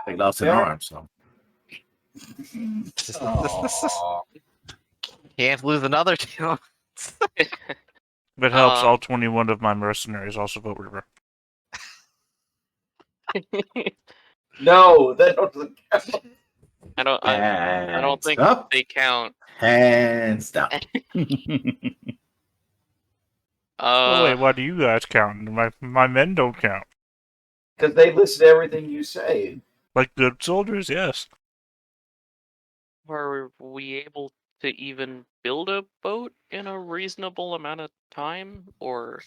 They lost an
Yeah.
arm, so.
Can't lose another 2.
If it helps,
Um,
all 21 of my mercenaries also vote river.
No, that doesn't count.
I don't think
Stop.
they count.
And stop.
Oh, wait, why do you guys count? My men don't count.
Because they listen to everything you say.
Like good soldiers, yes.
Were we able to even build a boat in a reasonable amount of time, or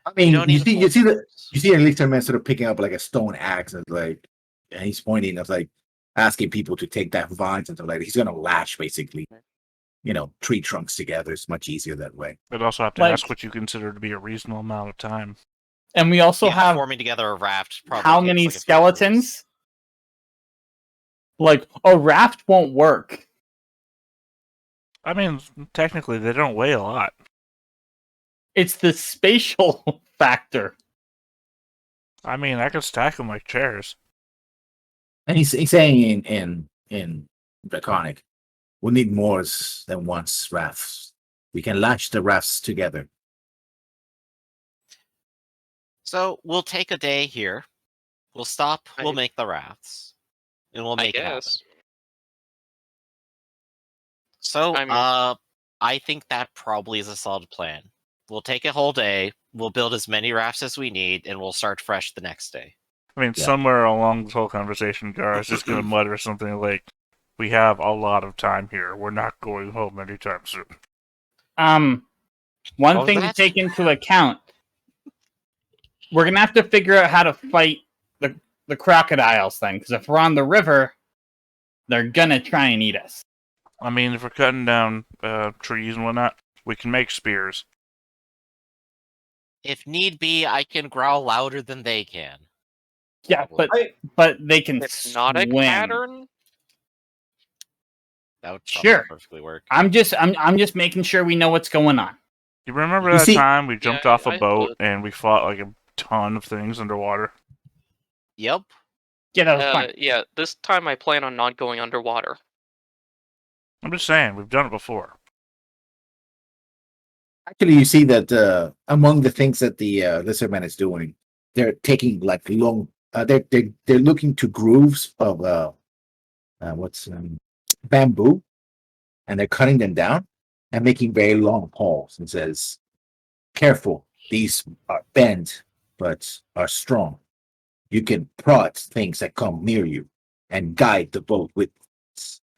I mean,
don't
you
need
see, you see the
soldiers.
you see an elixir man sort of picking up like a stone axe and like, and he's pointing. It's like asking people to take that vines and stuff like that. He's gonna lash basically, tree trunks together. It's much easier that way.
But also have to
Like-
ask what you consider to be a reasonable amount of time.
and we also
Yeah,
have
forming together a raft. Probably
how
takes,
many
like, a few hours.
skeletons? Like a raft won't work.
I mean, technically, they don't weigh a lot.
It's the spatial factor.
I mean, I could stack them like chairs.
And he's saying in Draconic, we'll need more than one rafts. We can latch the rafts together.
So we'll take a day here. We'll stop. We'll make the rafts, and we'll
I
make it happen.
guess.
So,
I mean-
I think that probably is a solid plan. We'll take a whole day. We'll build as many rafts as we need, and we'll start fresh the next day.
I mean,
Yeah.
somewhere along this whole conversation, Gar is just going to mutter something like, we have a lot of time here. We're not going home anytime soon.
One
What was
thing
that?
to take into account, we're gonna have to figure out how to fight the crocodiles then, because if we're on the river, they're gonna try and eat us.
I mean, if we're cutting down trees and whatnot, we can make spears.
If need be, I can growl louder than they can.
Yeah, but
I-
they can
Hypnotic
swim.
pattern?
That would
Sure.
perfectly work.
I'm just making sure we know what's going on.
You remember
You
that
see-
time we jumped
Yeah,
off a
I
boat
would.
and we fought like a ton of things underwater?
Yep.
Yeah, that was fun.
Yeah, this time I plan on not going underwater.
I'm just saying, we've done it before.
Actually, you see that among the things that the lizardman is doing, they're taking like long. They're looking to grooves of bamboo, and they're cutting them down and making very long poles. And says, "Careful, these are bent but are strong. You can prod things that come near you and guide the boat with."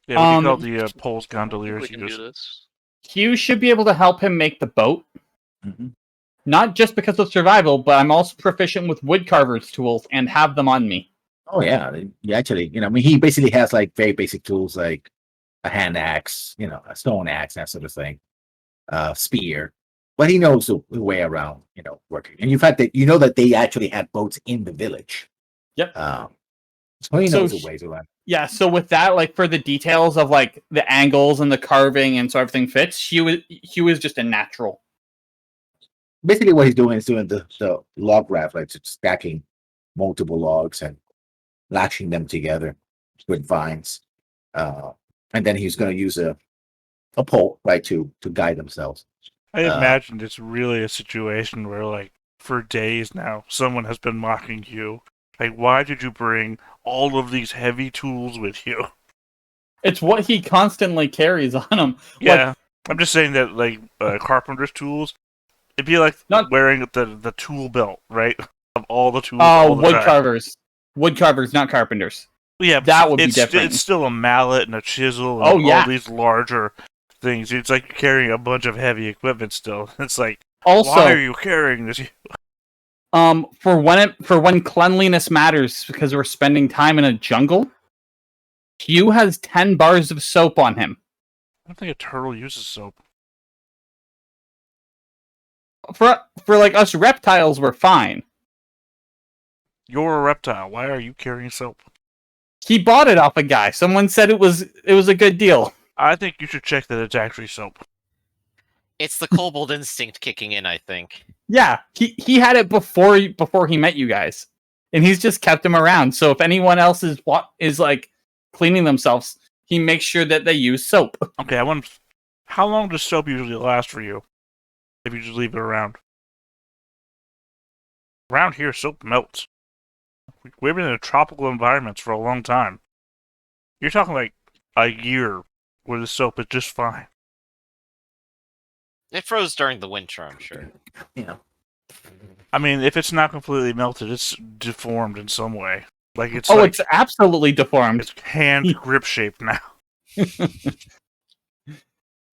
Yeah, we can
Um,
call the poles
I think
gondoliers.
we can
You
do
just,
this.
Hugh should be able to help him make the boat,
Mhm.
not just because of survival, but I'm also proficient with woodcarver's tools and have them on me.
Oh yeah, actually, I mean, he basically has like very basic tools like a hand axe, a stone axe, that sort of thing, spear. But he knows the way around, working. And in fact, that that they actually had boats in the village.
Yep.
So he
So
knows the ways around.
Yeah, so with that, like for the details of like the angles and the carving and so everything fits, Hugh is just a natural.
Basically, what he's doing is doing the log raft, like just stacking multiple logs and latching them together with vines, and then he's going to use a pole, right, to guide themselves.
I imagine it's really a situation where, like, for days now, someone has been mocking you. Like, why did you bring all of these heavy tools with you?
It's what he constantly carries on him.
Yeah,
Like,
I'm just saying that, like, carpenter's tools, it'd be like
Not-
wearing the tool belt, right? Of all the tools all the
wood
time.
carvers. Wood carvers, not carpenters.
Yeah, but
That would be
it's
different.
It's still a mallet and a chisel and
Oh,
all
yeah.
these larger things. It's like you're carrying a bunch of heavy equipment still. It's like,
Also,
why are you carrying this?
for when cleanliness matters, because we're spending time in a jungle, Hugh has 10 bars of soap on him.
I don't think a turtle uses soap.
For like us reptiles, we're fine.
You're a reptile. Why are you carrying soap?
He bought it off a guy. Someone said it was a good deal.
I think you should check that it's actually soap.
It's the kobold instinct kicking in, I think.
Yeah, he had it before he met you guys, and he's just kept him around. So if anyone else is like cleaning themselves, he makes sure that they use soap.
Okay, how long does soap usually last for you? If you just leave it around. Around here, soap melts. We've been in tropical environments for a long time. You're talking like a year where the soap is just fine.
It froze during the winter, I'm sure.
Yeah.
I mean, if it's not completely melted, it's deformed in some way. Like it's
It's absolutely deformed.
it's hand grip shaped now.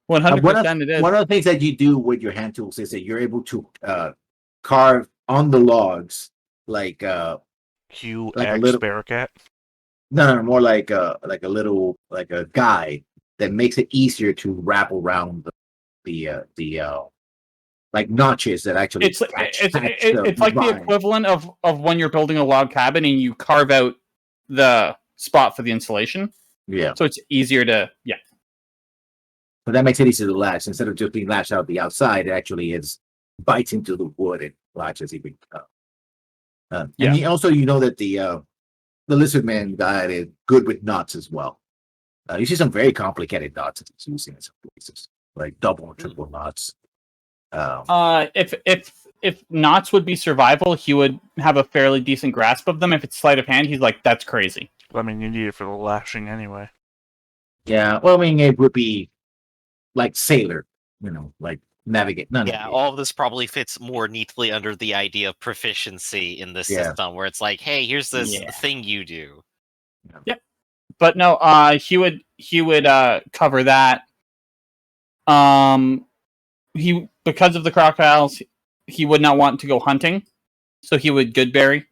100% it is.
One of the things that you do with your hand tools is that you're able to carve on the logs like
Hugh
Like a
X
little-
Bearcat.
no, more like a little like a guide that makes it easier to wrap around the like notches that actually
It's
catch
it's like the equivalent of when you're building a log cabin and you carve out the spot for the insulation,
yeah.
so it's easier to
But that makes it easier to latch instead of just being latched out the outside. It actually bites into the wood and latches even. And you know that the lizard man guy is good with knots as well. You see some very complicated knots that he's using in some places, like double or triple knots.
if knots would be survival, he would have a fairly decent grasp of them. If it's sleight of hand, he's like, that's crazy.
I mean, you need it for the lashing anyway.
Yeah, well, I mean, it would be like sailor, like navigate.
Yeah, all of this probably fits more neatly under the idea of proficiency in this
Yeah.
system, where it's like, hey, here's this
Yeah.
thing you do.
But no, he would cover that. Because of the crocodiles, he would not want to go hunting, so he would Goodberry.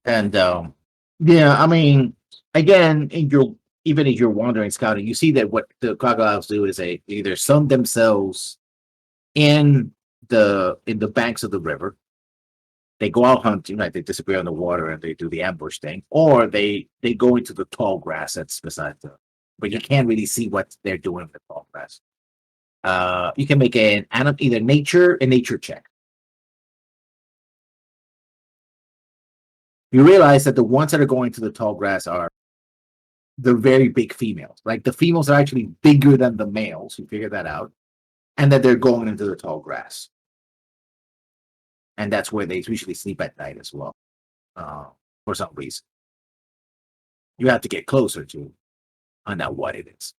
And yeah, I mean, again, even if you're wandering scouting, you see that what the crocodiles do is they either sun themselves in the banks of the river. They go out hunting, like they disappear in the water and they do the ambush thing, or they go into the tall grass that's beside them. But you can't really see what they're doing in the tall grass. You can make either nature check. You realize that the ones that are going to the tall grass are the very big females. Like the females are actually bigger than the males. You figure that out, and that they're going into the tall grass. And that's where they usually sleep at night as well, for some reason. You have to get closer to find out what it is.